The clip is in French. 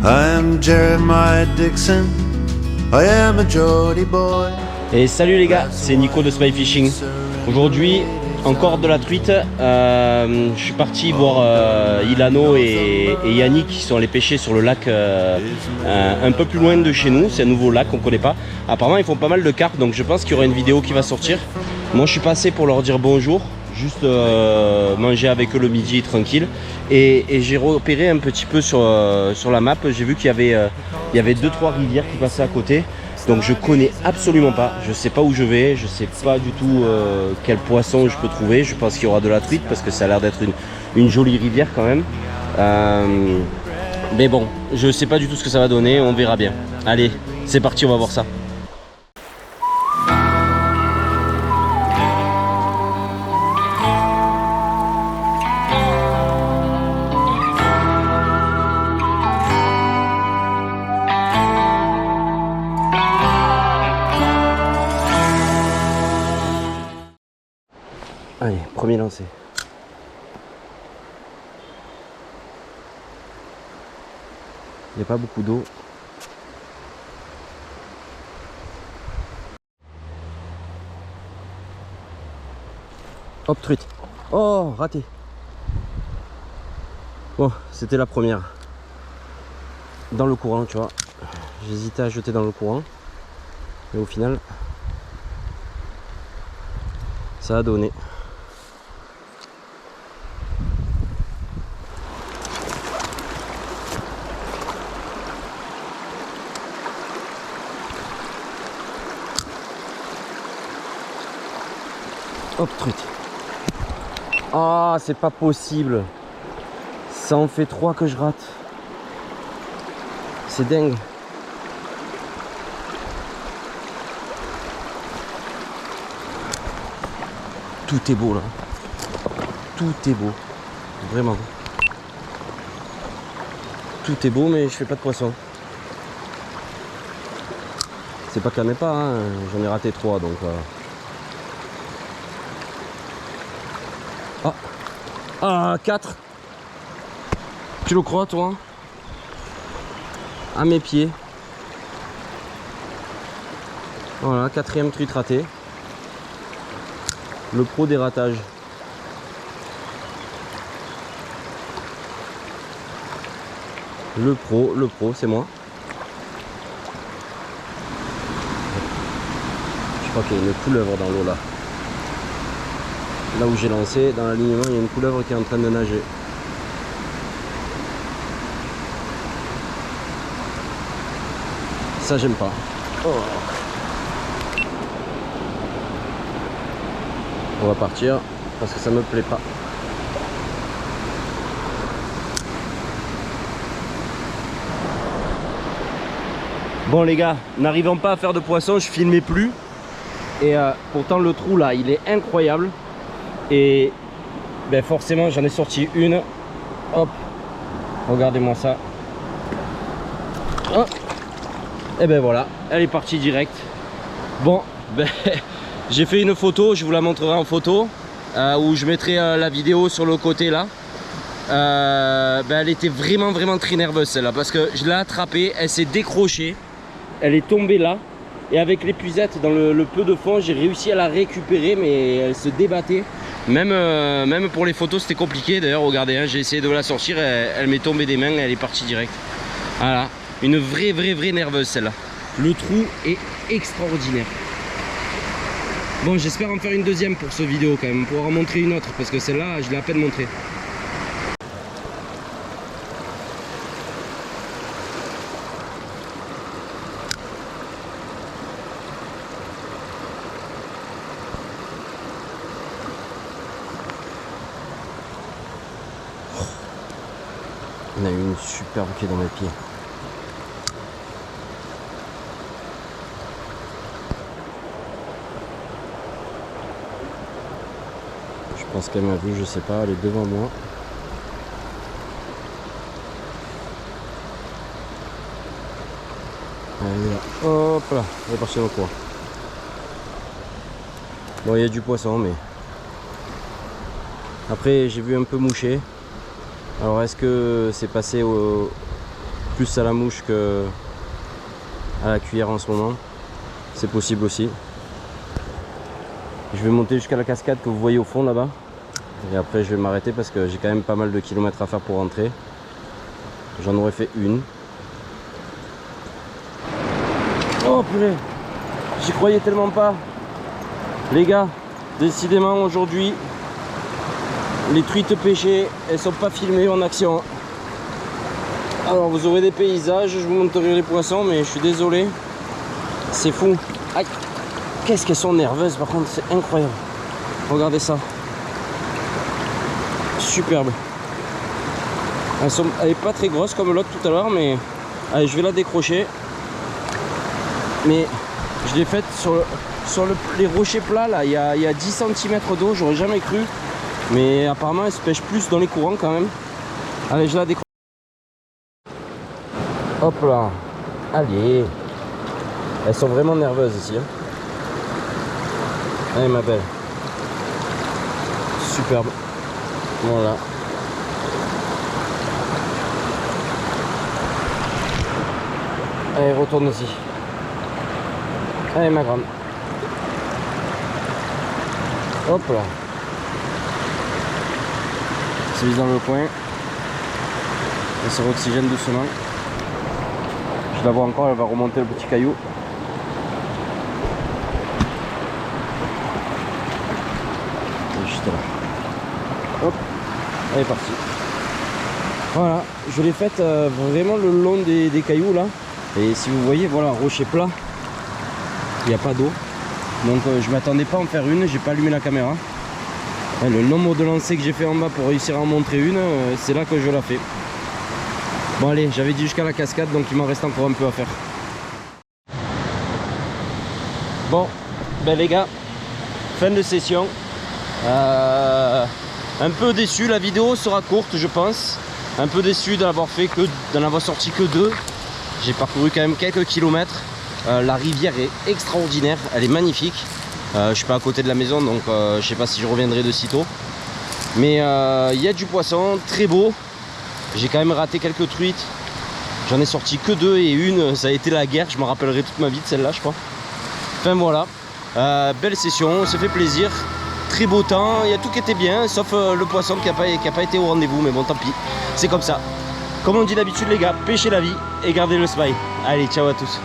I am Jeremiah Dixon, I am a Geordie boy. Et salut les gars, c'est Nico de Spy Fishing. Aujourd'hui, encore de la truite. Je suis parti voir Ilano et Yannick qui sont allés pêcher sur le lac un peu plus loin de chez nous. C'est un nouveau lac qu'on ne connaît pas. Apparemment ils font pas mal de carpes, donc je pense qu'il y aura une vidéo qui va sortir. Moi je suis passé pour leur dire bonjour, juste manger avec eux le midi tranquille. Et j'ai repéré un petit peu sur la map, j'ai vu qu'il y avait 2-3 rivières qui passaient à côté. Donc je connais absolument pas, je sais pas où je vais, je sais pas du tout quel poisson je peux trouver. Je pense qu'il y aura de la truite parce que ça a l'air d'être une jolie rivière quand même. Mais bon, je sais pas du tout ce que ça va donner, on verra bien. Allez, c'est parti, on va voir ça. Allez, premier lancé. Il n'y a pas beaucoup d'eau. Hop, truite. Oh, raté. Bon, c'était la première. Dans le courant, tu vois. J'hésitais à jeter dans le courant. Mais au final, ça a donné. Hop, truite. Ah, c'est pas possible. Ça en fait 3 que je rate. C'est dingue. Tout est beau là. Tout est beau. Vraiment. Tout est beau mais je fais pas de poisson. C'est pas qu'à mes pas, hein. J'en ai raté 3 donc... Ah, 4. Tu le crois toi? À mes pieds. Voilà, 4e truite ratée. Le pro des ratages. Le pro, c'est moi. Je crois qu'il y a une couleuvre dans l'eau là. Là où j'ai lancé, dans l'alignement, il y a une couleuvre qui est en train de nager. Ça, j'aime pas. Oh. On va partir parce que ça me plaît pas. Bon les gars, n'arrivant pas à faire de poisson, je filmais plus. Et pourtant le trou là, il est incroyable. Et ben forcément j'en ai sorti une. Hop, regardez-moi ça. Oh. Et ben voilà, elle est partie direct. Bon, ben, j'ai fait une photo, je vous la montrerai en photo, où je mettrai la vidéo sur le côté là. Ben, elle était vraiment très nerveuse celle-là, parce que je l'ai attrapée, elle s'est décrochée, elle est tombée là. Et avec l'épuisette dans le peu de fond, j'ai réussi à la récupérer, mais elle se débattait. Même pour les photos c'était compliqué. D'ailleurs regardez, hein, j'ai essayé de la sortir, elle m'est tombée des mains, elle est partie direct. Voilà, une vraie nerveuse celle-là. Le trou est extraordinaire. Bon, j'espère en faire une deuxième pour ce vidéo quand même, pour en montrer une autre, parce que celle-là je l'ai à peine montrée. On a eu une superbe qui est dans mes pieds. Je pense qu'elle m'a vu, je sais pas, elle est devant moi. Elle est là. Hop là, elle est partie dans le coin. Bon, il y a du poisson, mais après j'ai vu un peu moucher. Alors est-ce que c'est passé plus à la mouche que à la cuillère en ce moment. C'est possible aussi. Je vais monter jusqu'à la cascade que vous voyez au fond là-bas. Et après je vais m'arrêter parce que j'ai quand même pas mal de kilomètres à faire pour rentrer. J'en aurais fait une. Oh purée, j'y croyais tellement pas. Les gars, décidément aujourd'hui, les truites pêchées, elles sont pas filmées en action. Alors vous aurez des paysages, je vous montrerai les poissons, mais je suis désolé. C'est fou. Aïe, qu'est-ce qu'elles sont nerveuses par contre, c'est incroyable. Regardez ça. Superbe. Elle est pas très grosse comme l'autre tout à l'heure, mais allez, je vais la décrocher. Mais je l'ai faite sur les rochers plats là, il y a 10 cm d'eau, j'aurais jamais cru. Mais apparemment elle se pêche plus dans les courants quand même. Allez, je la décroche. Hop là. Allez. Elles sont vraiment nerveuses ici. Hein. Allez ma belle. Superbe. Voilà. Allez, retourne ici. Allez ma grande. Hop là. C'est dans le coin. Elle se réoxygène doucement. Je la vois encore, elle va remonter le petit caillou. Et juste là. Hop. Elle est partie. Voilà, je l'ai faite vraiment le long des cailloux là. Et si vous voyez, voilà, rocher plat. Il n'y a pas d'eau. Donc je m'attendais pas à en faire une, j'ai pas allumé la caméra. Et le nombre de lancers que j'ai fait en bas pour réussir à en montrer une, c'est là que je la fais. Bon allez, j'avais dit jusqu'à la cascade, donc il m'en reste encore un peu à faire. Bon, ben les gars, fin de session. Un peu déçu, la vidéo sera courte je pense. Un peu déçu d'en avoir sorti que 2. J'ai parcouru quand même quelques kilomètres. La rivière est extraordinaire, elle est magnifique. Je suis pas à côté de la maison, donc je sais pas si je reviendrai de sitôt. Mais il y a du poisson, très beau. J'ai quand même raté quelques truites. J'en ai sorti que 2 et une, ça a été la guerre. Je me rappellerai toute ma vie de celle-là, je crois. Enfin voilà, belle session, on s'est fait plaisir. Très beau temps, il y a tout qui était bien, sauf le poisson qui a pas été au rendez-vous. Mais bon, tant pis, c'est comme ça. Comme on dit d'habitude les gars, pêchez la vie et gardez le smile. Allez, ciao à tous.